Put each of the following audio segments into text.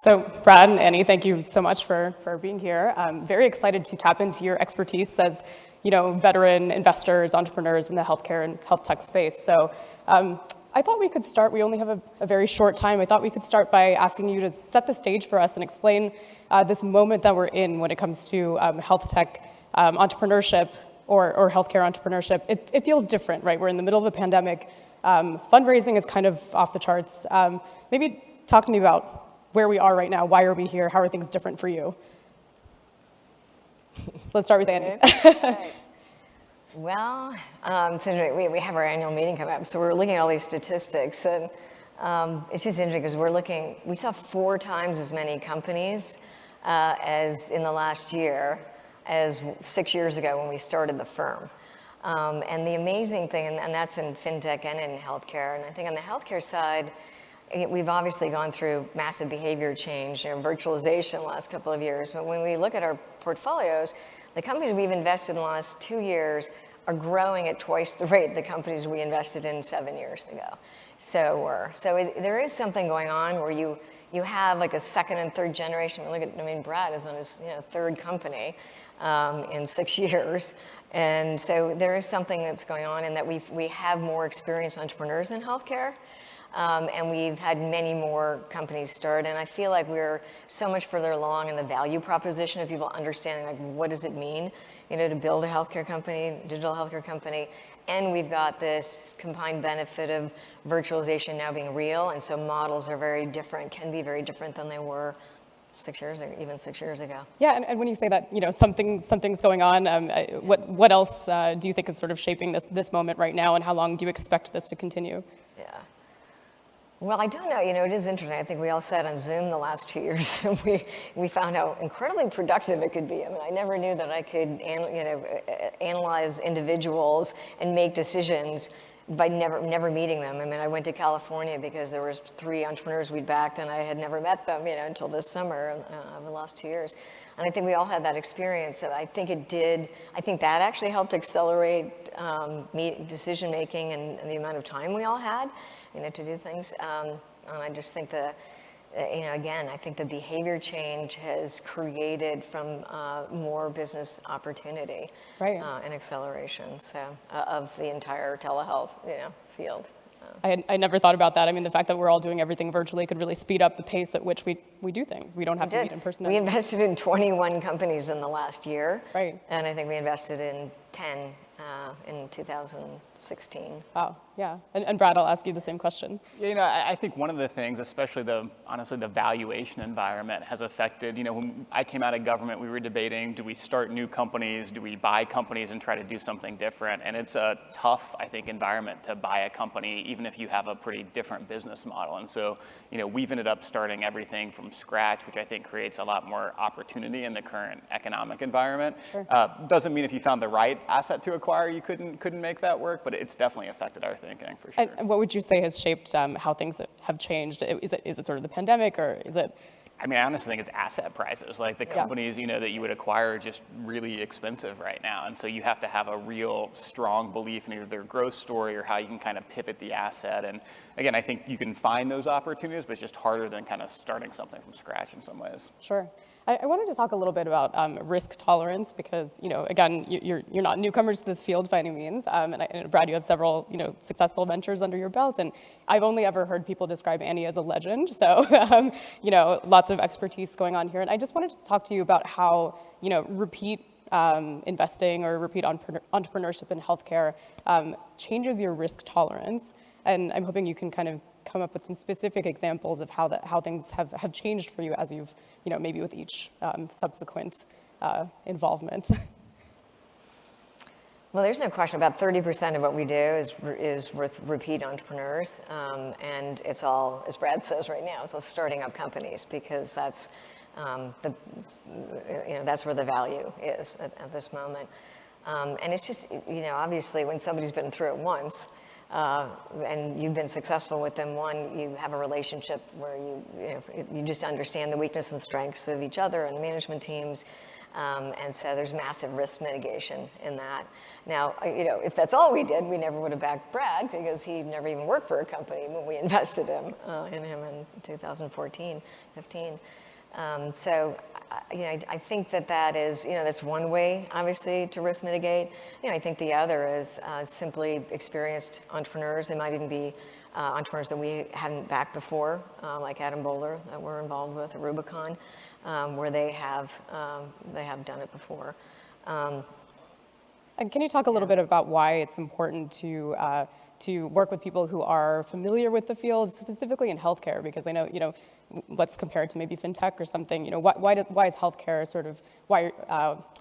So Brad and Annie, thank you so much for being here. I'm very excited to tap into your expertise as veteran investors, entrepreneurs in the healthcare and health tech space. So I thought we could start, we only have a very short time, I thought we could start by asking you to set the stage for us and explain this moment that we're in when it comes to health tech entrepreneurship or healthcare entrepreneurship. It feels different, right? We're in the middle of a pandemic. Fundraising is kind of off the charts. Maybe talk to me about where we are right now. Why are we here? How are things different for you? Let's start with Annie. Right. Well, so we have our annual meeting coming up, so we're looking at all these statistics, and it's just interesting because we saw 4 times as many companies as in the last year as 6 years ago when we started the firm. And the amazing thing, and that's in fintech and in healthcare, and I think on the healthcare side, we've obviously gone through massive behavior change, virtualization the last couple of years, but when we look at our portfolios, the companies we've invested in the last 2 years are growing at twice the rate the companies we invested in 7 years ago. So there is something going on where you have like a second and third generation. Brad is on his third company in 6 years. And so there is something that's going on in that we have more experienced entrepreneurs in healthcare. And we've had many more companies start, and I feel like we're so much further along in the value proposition of people understanding like what does it mean, to build a healthcare company, digital healthcare company, and we've got this combined benefit of virtualization now being real, and so models are very different, can be very different than they were 6 years ago, even 6 years ago. Yeah, and when you say that, something's going on, what else do you think is sort of shaping this moment right now, and how long do you expect this to continue? Yeah. Well, I don't know. It is interesting. I think we all sat on Zoom the last 2 years, and we found how incredibly productive it could be. I never knew that I could, analyze individuals and make decisions by never meeting them. I went to California because there was 3 entrepreneurs we'd backed, and I had never met them, until this summer of the last 2 years. And I think we all had that experience. And I think that actually helped accelerate decision making and the amount of time we all had, to do things. And I just think again, I think the behavior change has created from more business opportunity, right, and acceleration of the entire telehealth field. I never thought about that. The fact that we're all doing everything virtually could really speed up the pace at which we do things. We don't have to meet in person. We invested in 21 companies in the last year. Right. And I think we invested in 10 in 2016. Wow, yeah. And Brad, I'll ask you the same question. Yeah, I think one of the things, especially honestly the valuation environment has affected, when I came out of government, we were debating, do we start new companies? Do we buy companies and try to do something different? And it's a tough, I think, environment to buy a company, even if you have a pretty different business model. And so, we've ended up starting everything from scratch, which I think creates a lot more opportunity in the current economic environment. Sure. Doesn't mean if you found the right asset to acquire, you couldn't make that work, but it's definitely affected our thinking for sure. And what would you say has shaped how things have changed? Is it sort of the pandemic, or is it? I honestly think it's asset prices. Like the companies, that you would acquire are just really expensive right now. And so you have to have a real strong belief in either their growth story or how you can kind of pivot the asset. And again, I think you can find those opportunities, but it's just harder than kind of starting something from scratch in some ways. Sure. I wanted to talk a little bit about risk tolerance because, again, you're not newcomers to this field by any means. And Brad, you have several, successful ventures under your belt. And I've only ever heard people describe Annie as a legend. So, lots of expertise going on here. And I just wanted to talk to you about how, repeat investing or repeat entrepreneurship in healthcare changes your risk tolerance. And I'm hoping you can kind of come up with some specific examples of how things have changed for you as you've, maybe with each subsequent involvement. Well, there's no question. About 30% of what we do is with repeat entrepreneurs, and it's all, as Brad says right now, it's all starting up companies because that's that's where the value is at this moment. And it's just, obviously when somebody's been through it once, and you've been successful with them. One, you have a relationship where you just understand the weakness and strengths of each other and the management teams. And so there's massive risk mitigation in that. Now, if that's all we did, we never would have backed Brad because he never even worked for a company when we invested in him in 2014, 15. So, I think that is, that's one way, obviously, to risk mitigate. I think the other is simply experienced entrepreneurs. They might even be entrepreneurs that we hadn't backed before, like Adam Bowler that we're involved with at Rubicon, where they have done it before. And can you talk a little bit about why it's important to work with people who are familiar with the field, specifically in healthcare? Because I know, let's compare it to maybe fintech or something. Why is healthcare sort of, why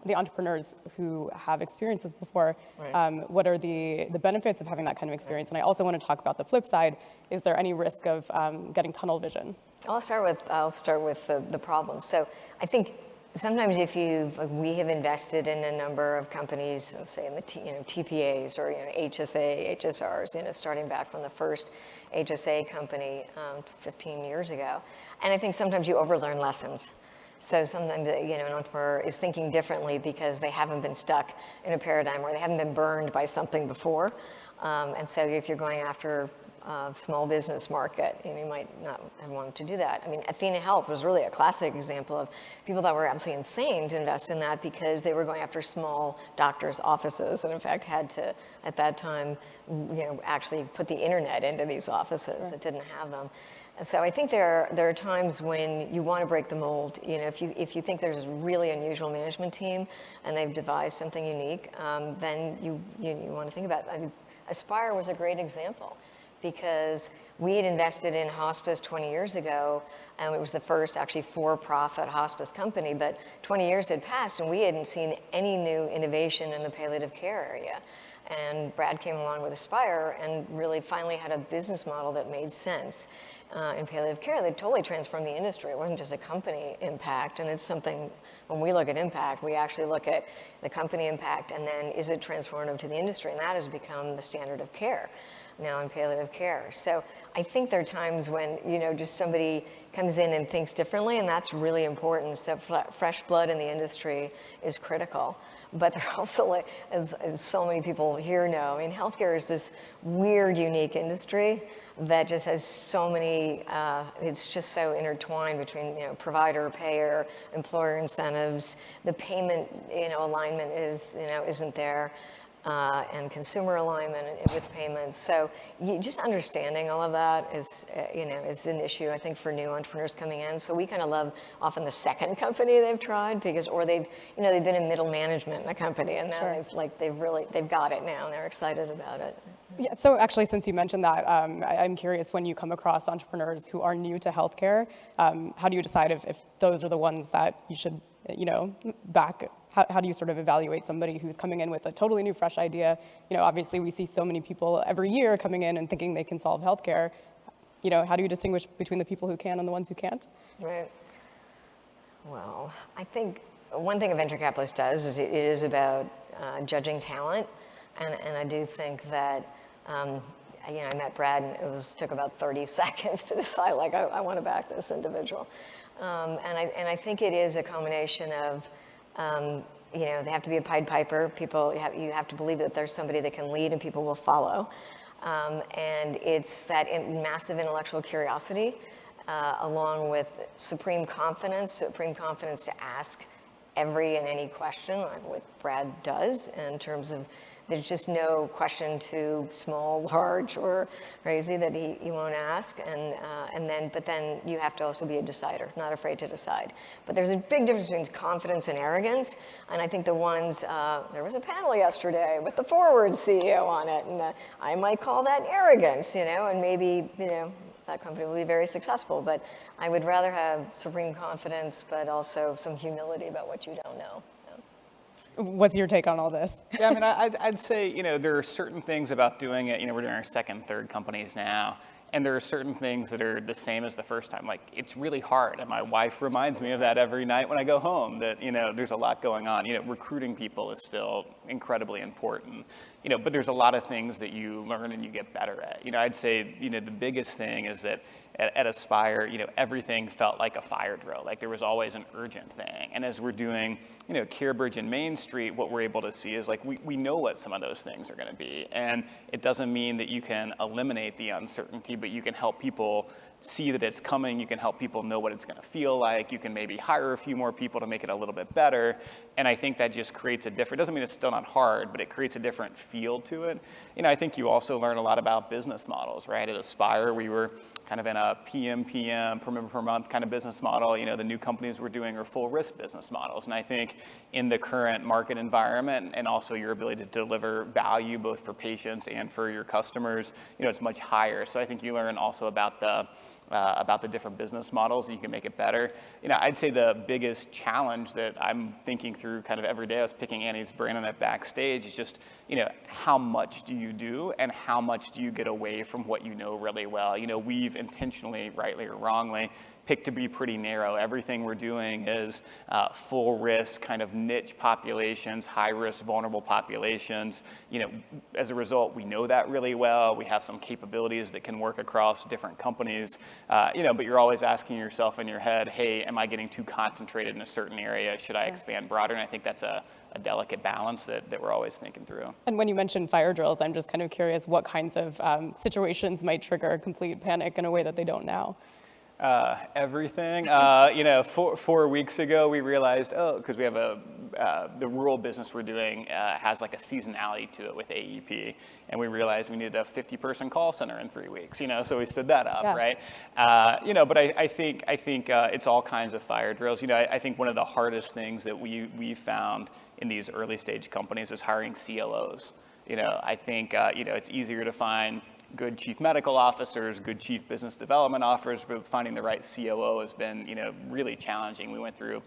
the entrepreneurs who have experiences before, Right. What are the benefits of having that kind of experience? And I also want to talk about the flip side. Is there any risk of getting tunnel vision? I'll start with the problems. So I think sometimes we have invested in a number of companies, let's say in the TPAs or HSA, HSRs, starting back from the first HSA company 15 years ago. And I think sometimes you overlearn lessons. So sometimes an entrepreneur is thinking differently because they haven't been stuck in a paradigm or they haven't been burned by something before. And so if you're going after small business market, you might not have wanted to do that. I mean, Athena Health was really a classic example of people that were absolutely insane to invest in that because they were going after small doctors' offices and in fact had to, at that time, actually put the internet into these offices that didn't have them. And so I think there are times when you want to break the mold. If you think there's a really unusual management team and they've devised something unique, then you want to think about it. I mean, Aspire was a great example, because we had invested in hospice 20 years ago, and it was the first actually for-profit hospice company, but 20 years had passed and we hadn't seen any new innovation in the palliative care area. And Brad came along with Aspire and really finally had a business model that made sense in palliative care that totally transformed the industry. It wasn't just a company impact, and it's something, when we look at impact, we actually look at the company impact and then is it transformative to the industry, and that has become the standard of care now in palliative care. So I think there are times when, just somebody comes in and thinks differently, and that's really important. So fresh blood in the industry is critical. But there are also, like, as so many people here know, I mean, healthcare is this weird, unique industry that just has so many, it's just so intertwined between, provider, payer, employer incentives. The payment, alignment isn't there. And consumer alignment with payments. So just understanding all of that is an issue, I think, for new entrepreneurs coming in. So we kind of love often the second company they've tried because, or they've been in middle management in a company and now they've got it now and they're excited about it. Yeah, so actually, since you mentioned that, I'm curious, when you come across entrepreneurs who are new to healthcare, how do you decide if those are the ones that you should, back? How do you sort of evaluate somebody who's coming in with a totally new, fresh idea? Obviously, we see so many people every year coming in and thinking they can solve healthcare. How do you distinguish between the people who can and the ones who can't? Right. Well, I think one thing a venture capitalist does is it is about judging talent. And I do think that, I met Brad and it took about 30 seconds to decide, I want to back this individual. And I think it is a combination of, they have to be a Pied Piper. You have to believe that there's somebody that can lead and people will follow. And it's that massive intellectual curiosity, along with supreme confidence to ask every and any question, like what Brad does, in terms of there's just no question too small, large, or crazy that he won't ask. But then you have to also be a decider, not afraid to decide. But there's a big difference between confidence and arrogance. And I think the ones, there was a panel yesterday with the Forward CEO on it, and I might call that arrogance, and maybe, that company will be very successful. But I would rather have supreme confidence, but also some humility about what you don't know. What's your take on all this? Yeah, I mean, I'd say, there are certain things about doing it. We're doing our second, third companies now. And there are certain things that are the same as the first time. Like, it's really hard, and my wife reminds me of that every night when I go home, that, there's a lot going on. Recruiting people is still incredibly important. But there's a lot of things that you learn and you get better at. I'd say, the biggest thing is that at Aspire, everything felt like a fire drill. Like, there was always an urgent thing. And as we're doing, CareBridge and Main Street, what we're able to see is, like, we know what some of those things are going to be. And it doesn't mean that you can eliminate the uncertainty, but you can help people see that it's coming. You can help people know what it's going to feel like. You can maybe hire a few more people to make it a little bit better. And I think that just creates a different, doesn't mean it's still not hard, but it creates a different feel to it. I think you also learn a lot about business models, right? At Aspire, we were kind of in a PM, per member per month kind of business model. The new companies we're doing are full risk business models. And I think in the current market environment, and also your ability to deliver value both for patients and for your customers, it's much higher. So I think you learn also about the different business models, and you can make it better. I'd say the biggest challenge that I'm thinking through kind of every day, I was picking Annie's brain on it backstage, is just, how much do you do and how much do you get away from what you know really well? We've intentionally, rightly or wrongly, picked to be pretty narrow. Everything we're doing is full risk, kind of niche populations, high risk, vulnerable populations. As a result, we know that really well. We have some capabilities that can work across different companies, but you're always asking yourself in your head, hey, am I getting too concentrated in a certain area? Should I expand broader? And I think that's a delicate balance that we're always thinking through. And when you mentioned fire drills, I'm just kind of curious what kinds of situations might trigger a complete panic in a way that they don't now. Everything. 4 weeks ago, we realized, because we have the rural business we're doing has like a seasonality to it with AEP, and we realized we needed a 50-person call center in 3 weeks. So we stood that up, right? But I think it's all kinds of fire drills. I think one of the hardest things that we found in these early stage companies is hiring COOs. I think it's easier to find good chief medical officers, good chief business development officers, but finding the right COO has been, really challenging. We went through,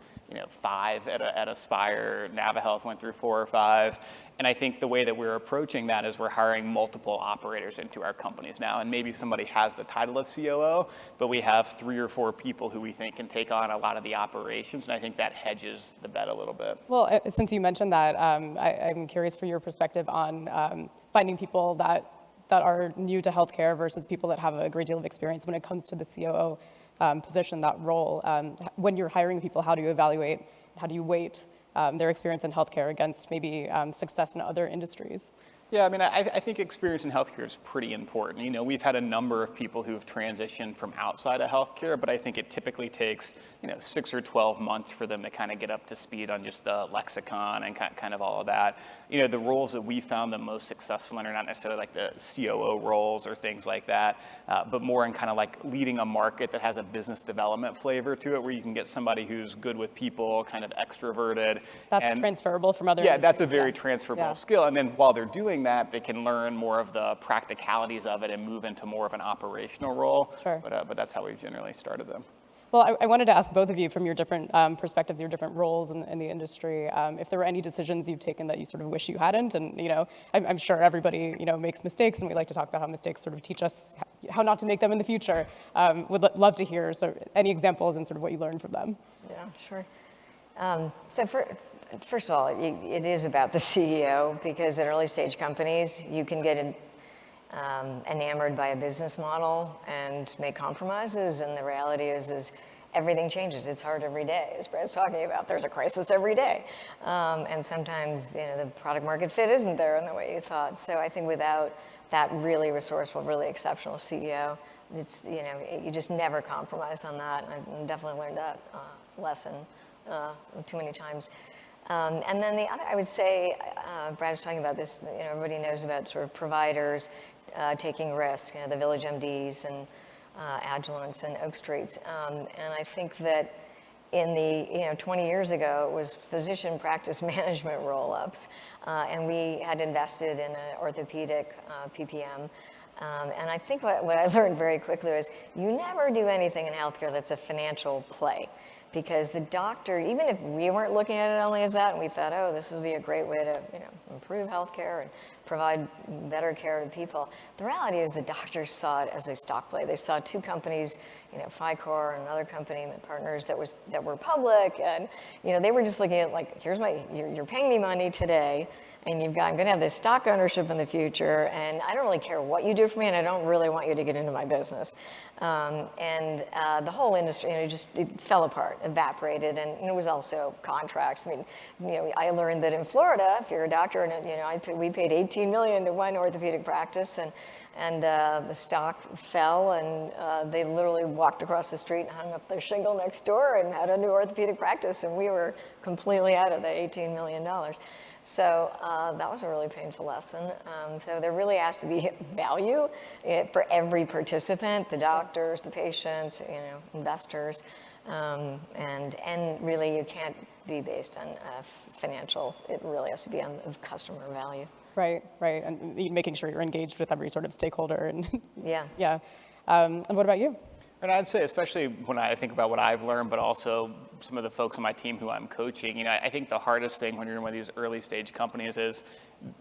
5 at Aspire. NaviHealth went through 4 or 5. And I think the way that we're approaching that is we're hiring multiple operators into our companies now. And maybe somebody has the title of COO, but we have 3 or 4 people who we think can take on a lot of the operations. And I think that hedges the bet a little bit. Well, since you mentioned that, I'm curious for your perspective on finding people that are new to healthcare versus people that have a great deal of experience when it comes to the COO position, that role. When you're hiring people, how do you evaluate, how do you weight their experience in healthcare against maybe success in other industries? Yeah, I think experience in healthcare is pretty important. We've had a number of people who have transitioned from outside of healthcare, but I think it typically takes, 6 or 12 months for them to kind of get up to speed on just the lexicon and kind of all of that. The roles that we found the most successful in are not necessarily like the COO roles or things like that, but more in kind of like leading a market that has a business development flavor to it, where you can get somebody who's good with people, kind of extroverted. That's transferable from other industries. That's a very transferable skill. And then while they're doing that, they can learn more of the practicalities of it and move into more of an operational role. Sure. But that's how we've generally started them. Well, I wanted to ask both of you from your different perspectives, your different roles in the industry, if there were any decisions you've taken that you sort of wish you hadn't. And, I'm sure everybody, makes mistakes, and we like to talk about how mistakes sort of teach us how not to make them in the future. Would love to hear any examples and sort of what you learned from them. Yeah, sure. First of all, it is about the CEO, because in early stage companies, you can get enamored by a business model and make compromises, and the reality is everything changes. It's hard every day, as Brad's talking about. There's a crisis every day, and sometimes the product market fit isn't there in the way you thought. So I think without that really resourceful, really exceptional CEO, it's you just never compromise on that. And I've definitely learned that lesson too many times. And then the other, I would say, Brad was talking about this, everybody knows about sort of providers taking risks, the Village MDs and Agilents and Oak Streets. And I think that in the, 20 years ago, it was physician practice management roll-ups. And we had invested in an orthopedic PPM. And I think what I learned very quickly was you never do anything in healthcare that's a financial play. because the doctor, even if we weren't looking at it only as that, and we thought, oh, this would be a great way to, improve healthcare and provide better care to people. The reality is the doctors saw it as a stock play. They saw two companies, Ficor and another company, partners that were public, and they were just looking at like, here's you're paying me money today, and I'm going to have this stock ownership in the future, and I don't really care what you do for me, and I don't really want you to get into my business. The whole industry, it fell apart, evaporated, and it was also contracts. I mean, I learned that in Florida, if you're a doctor, and we paid $18 million to one orthopedic practice, and the stock fell, and they literally walked across the street and hung up their shingle next door and had a new orthopedic practice, and we were completely out of the $18 million. So that was a really painful lesson. So there really has to be value for every participant, the doctors, the patients, investors, and really you can't be based on financial. It really has to be on customer value. Right, and making sure you're engaged with every sort of stakeholder. And yeah. And what about you? And I'd say, especially when I think about what I've learned, but also some of the folks on my team who I'm coaching, I think the hardest thing when you're in one of these early stage companies is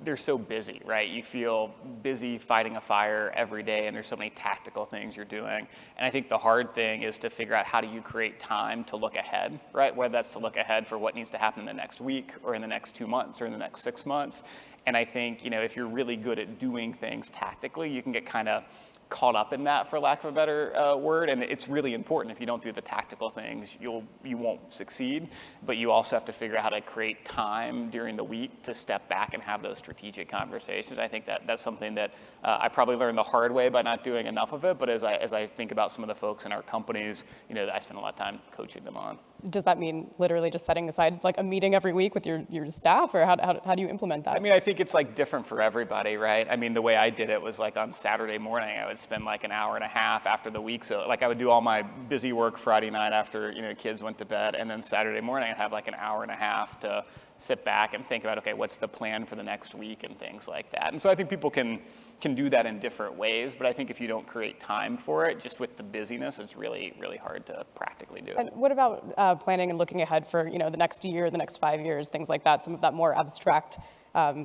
they're so busy, right? You feel busy fighting a fire every day, and there's so many tactical things you're doing. And I think the hard thing is to figure out how do you create time to look ahead, right? Whether that's to look ahead for what needs to happen in the next week, or in the next 2 months, or in the next 6 months. And I think, if you're really good at doing things tactically, you can get kind of caught up in that, for lack of a better word, and it's really important. If you don't do the tactical things, you won't succeed, but you also have to figure out how to create time during the week to step back and have those strategic conversations. I think that's something that I probably learned the hard way by not doing enough of it, but as I think about some of the folks in our companies, I spend a lot of time coaching them on. Does that mean literally just setting aside like a meeting every week with your staff, or how do you implement that? I think it's like different for everybody, right? The way I did it was like on Saturday morning, I would spend like an hour and a half after the week. So like I would do all my busy work Friday night after, kids went to bed. And then Saturday morning, I'd have like an hour and a half to sit back and think about, okay, what's the plan for the next week and things like that. And so I think people can do that in different ways, but I think if you don't create time for it, just with the busyness, it's really, really hard to practically do it. And what about planning and looking ahead for, the next year, the next 5 years, things like that, some of that more abstract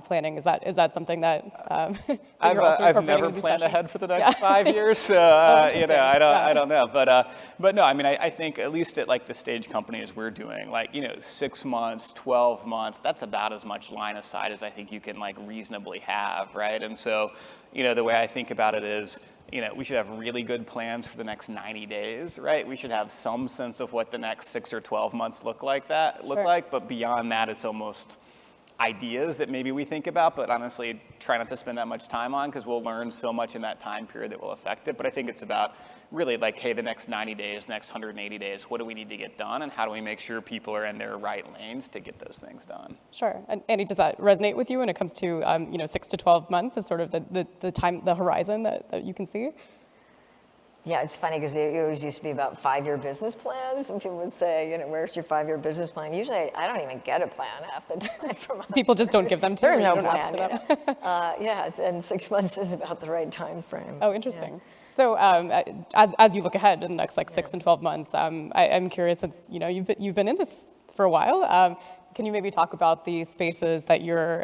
planning? Is that something that that you're also I've never planned ahead for the next 5 years, so I don't know, but no, I think at least at like the stage companies we're doing, like 6 months, 12 months, that's about as much line of sight as I think you can like reasonably have, right? And so the way I think about it is, we should have really good plans for the next 90 days, right? We should have some sense of what the next 6 or 12 months look like, but beyond that, it's almost ideas that maybe we think about, but honestly try not to spend that much time on, because we'll learn so much in that time period that will affect it. But I think it's about really like, hey, the next 90 days, next 180 days, what do we need to get done, and how do we make sure people are in their right lanes to get those things done? Sure. And Andy, does that resonate with you when it comes to 6 to 12 months as sort of the time, the horizon that you can see? Yeah, it's funny because it always used to be about 5-year business plans, and people would say, where's your 5-year business plan? Usually, I don't even get a plan half the time from people just don't give them to you. There's no you don't plan. Ask for them. And 6 months is about the right time frame. Oh, interesting. Yeah. So as you look ahead in the next 6 and 12 months, I'm curious, since you've been in this for a while. Can you maybe talk about the spaces that you're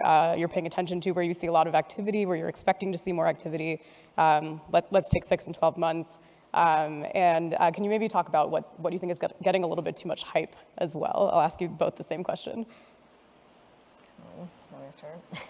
paying attention to, where you see a lot of activity, where you're expecting to see more activity? Let's take 6 and 12 months. And can you maybe talk about what you think is getting a little bit too much hype as well? I'll ask you both the same question.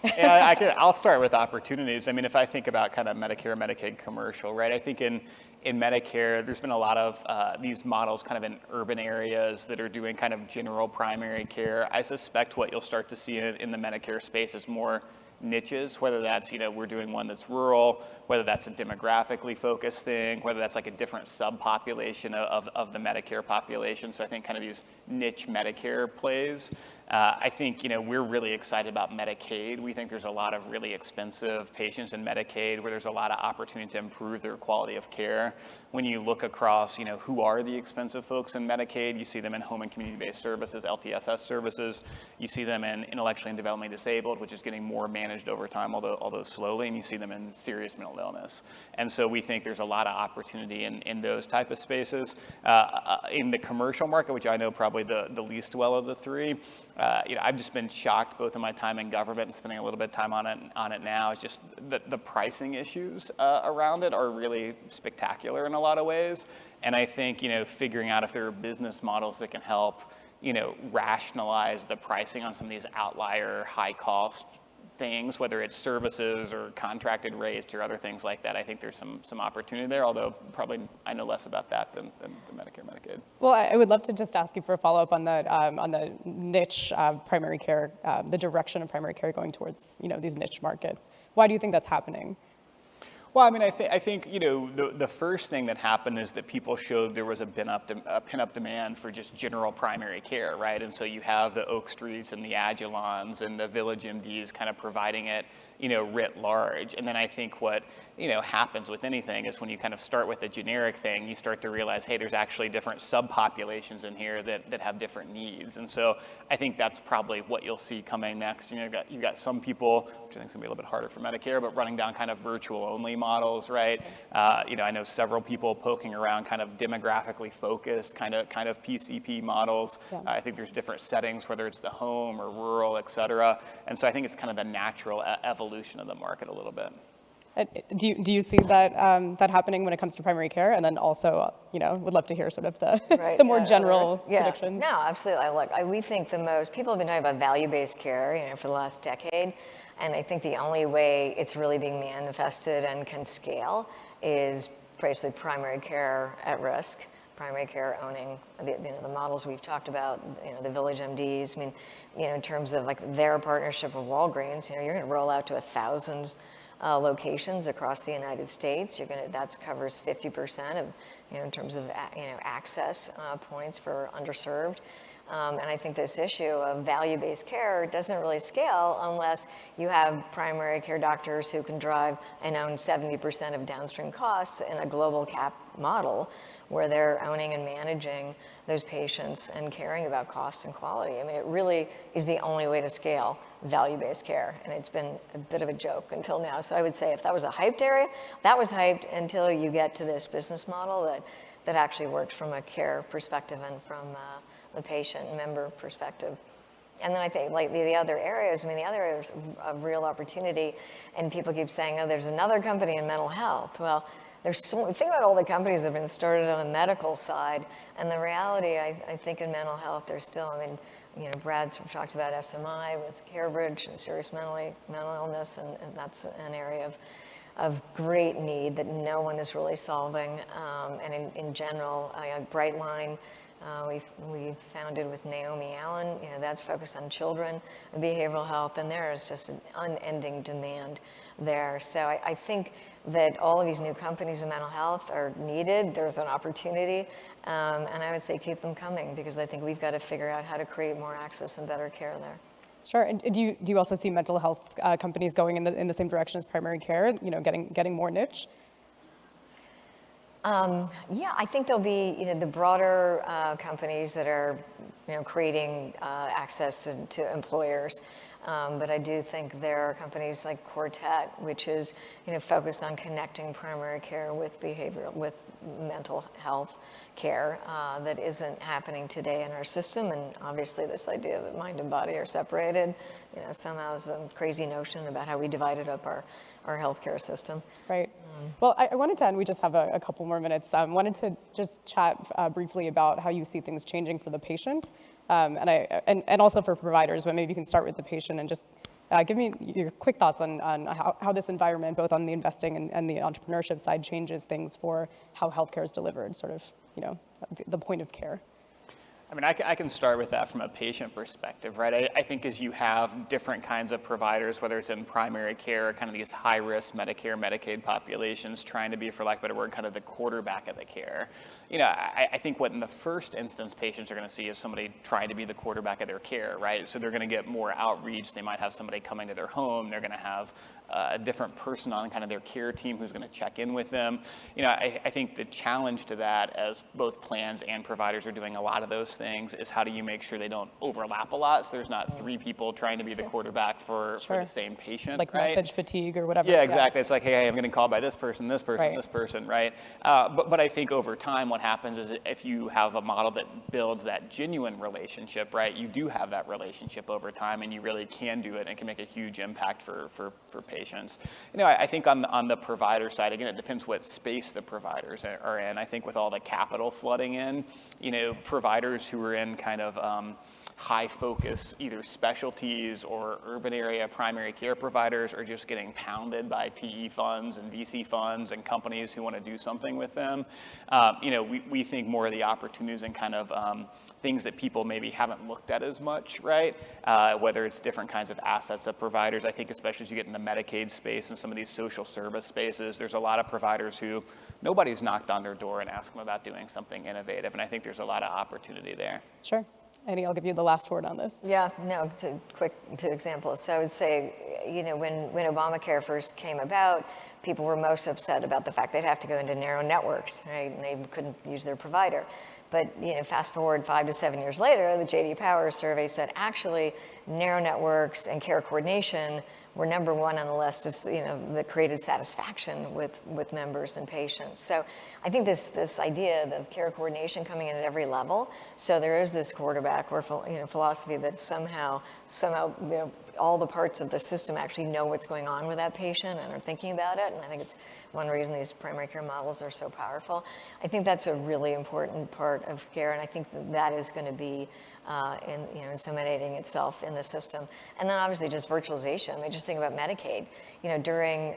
Yeah, I'll start with opportunities. If I think about kind of Medicare, Medicaid commercial, right? I think in Medicare, there's been a lot of these models kind of in urban areas that are doing kind of general primary care. I suspect what you'll start to see in the Medicare space is more niches, whether that's, we're doing one that's rural, whether that's a demographically focused thing, whether that's like a different subpopulation of the Medicare population. So I think kind of these niche Medicare plays. I think, we're really excited about Medicaid. We think there's a lot of really expensive patients in Medicaid where there's a lot of opportunity to improve their quality of care. When you look across, who are the expensive folks in Medicaid, you see them in home and community-based services, LTSS services. You see them in intellectually and developmentally disabled, which is getting more managed over time, although slowly, and you see them in serious mental illness. And so we think there's a lot of opportunity in those type of spaces. In the commercial market, which I know probably the least well of the three, I've just been shocked both in my time in government and spending a little bit of time on it now. It's just the pricing issues around it are really spectacular in a lot of ways. And I think, figuring out if there are business models that can help, rationalize the pricing on some of these outlier high cost things, whether it's services or contracted rates or other things like that. I think there's some opportunity there, although probably I know less about that than the Medicare, Medicaid. Well, I would love to just ask you for a follow-up on the niche primary care, the direction of primary care going towards, these niche markets. Why do you think that's happening? Well, I mean, I think the first thing that happened is that people showed there was a pent-up demand for just general primary care, right? And so you have the Oak Streets and the Agilons and the Village MDs kind of providing it, writ large. And then I think what, happens with anything is when you kind of start with a generic thing, you start to realize, hey, there's actually different subpopulations in here that have different needs. And so I think that's probably what you'll see coming next. You've got some people, which I think is gonna be a little bit harder for Medicare, but running down kind of virtual only models, right? I know several people poking around kind of demographically focused kind of PCP models. Yeah. I think there's different settings, whether it's the home or rural, et cetera. And so I think it's kind of the natural evolution of the market a little bit. Do you see that that happening when it comes to primary care? And then also, would love to hear sort of the Right, the more general predictions. No, absolutely. We think people have been talking about value-based care, for the last decade. And I think the only way it's really being manifested and can scale is basically primary care at risk, primary care owning the models we've talked about, the Village MDs. I mean, in terms of like their partnership with Walgreens, you're going to roll out to 1,000 locations across the United States. That covers 50% of, in terms of access points for underserved. And I think this issue of value-based care doesn't really scale unless you have primary care doctors who can drive and own 70% of downstream costs in a global cap model where they're owning and managing those patients and caring about cost and quality. I mean, it really is the only way to scale value-based care, and it's been a bit of a joke until now. So I would say if that was a hyped area, that was hyped until you get to this business model that actually works from a care perspective and from the patient member perspective. And then I think like the other areas, the other areas of real opportunity, and people keep saying, oh, there's another company in mental health. Well, think about all the companies that have been started on the medical side, and the reality, I think in mental health, there's still, Brad's talked about SMI with CareBridge and serious mental illness, and that's an area of great need that no one is really solving. And in general, Brightline, we founded with Naomi Allen, that's focused on children and behavioral health, and there is just an unending demand there. So I think that all of these new companies in mental health are needed. There's an opportunity, and I would say keep them coming, because I think we've got to figure out how to create more access and better care there. Sure. And do you also see mental health companies going in the same direction as primary care, getting more niche? Yeah, I think there'll be, the broader companies that are, creating access to employers. But I do think there are companies like Quartet, which is, focused on connecting primary care with mental health care that isn't happening today in our system. And obviously this idea that mind and body are separated, somehow is a crazy notion about how we divided up our healthcare system. Right. Well, I wanted to end, we just have a couple more minutes. Wanted to just chat briefly about how you see things changing for the patient, and also for providers, but maybe you can start with the patient and just give me your quick thoughts on how this environment, both on the investing and the entrepreneurship side, changes things for how healthcare is delivered, sort of, the point of care. I mean, I can start with that from a patient perspective, right? I think as you have different kinds of providers, whether it's in primary care, kind of these high-risk Medicare, Medicaid populations, trying to be, for lack of a better word, kind of the quarterback of the care. I think what in the first instance patients are going to see is somebody trying to be the quarterback of their care, right? So they're going to get more outreach. They might have somebody coming to their home. They're going to have a different person on kind of their care team who's going to check in with them. I think the challenge to that, as both plans and providers are doing a lot of those things, is how do you make sure they don't overlap a lot, so there's not three people trying to be the quarterback for the same patient, like right? message fatigue or whatever. Yeah, exactly. It's like, hey, I'm getting called by this person, this person, Right. this person, right? But I think over time what happens is if you have a model that builds that genuine relationship, right, you do have that relationship over time, and you really can do it, and it can make a huge impact for patients. I think on the provider side, again, it depends what space the providers are in. I think with all the capital flooding in, providers who are in kind of high focus, either specialties or urban area primary care providers, are just getting pounded by PE funds and VC funds and companies who want to do something with them. We think more of the opportunities and kind of things that people maybe haven't looked at as much, right? Whether it's different kinds of assets of providers. I think especially as you get in the Medicaid space and some of these social service spaces, there's a lot of providers who nobody's knocked on their door and asked them about doing something innovative. And I think there's a lot of opportunity there. Sure. Annie, I'll give you the last word on this. Yeah, no, two examples. So I would say, when Obamacare first came about, people were most upset about the fact they'd have to go into narrow networks, right? And they couldn't use their provider. But fast forward 5 to 7 years later, the J.D. Power survey said actually narrow networks and care coordination were number one on the list of that created satisfaction with members and patients. So I think this idea of care coordination coming in at every level. So there is this quarterback or philosophy that somehow all the parts of the system actually know what's going on with that patient and are thinking about it. And I think it's one reason these primary care models are so powerful. I think that's a really important part of care, and I think that is going to be inseminating itself in the system. And then obviously just virtualization. I mean, just think about Medicaid. During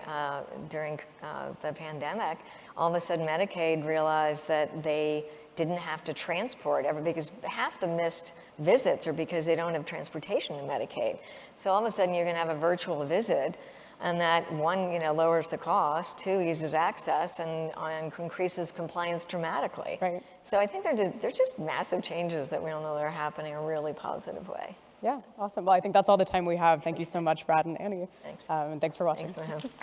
the pandemic, all of a sudden Medicaid realized that they didn't have to transport because half the missed visits are because they don't have transportation in Medicaid. So all of a sudden you're going to have a virtual visit, and that one, lowers the cost, two, eases access, and increases compliance dramatically. Right. So I think they're just massive changes that we all know that are happening in a really positive way. Yeah, awesome. Well, I think that's all the time we have. Thank you so much, Brad and Annie. Thanks. And thanks for watching. Thanks for having me.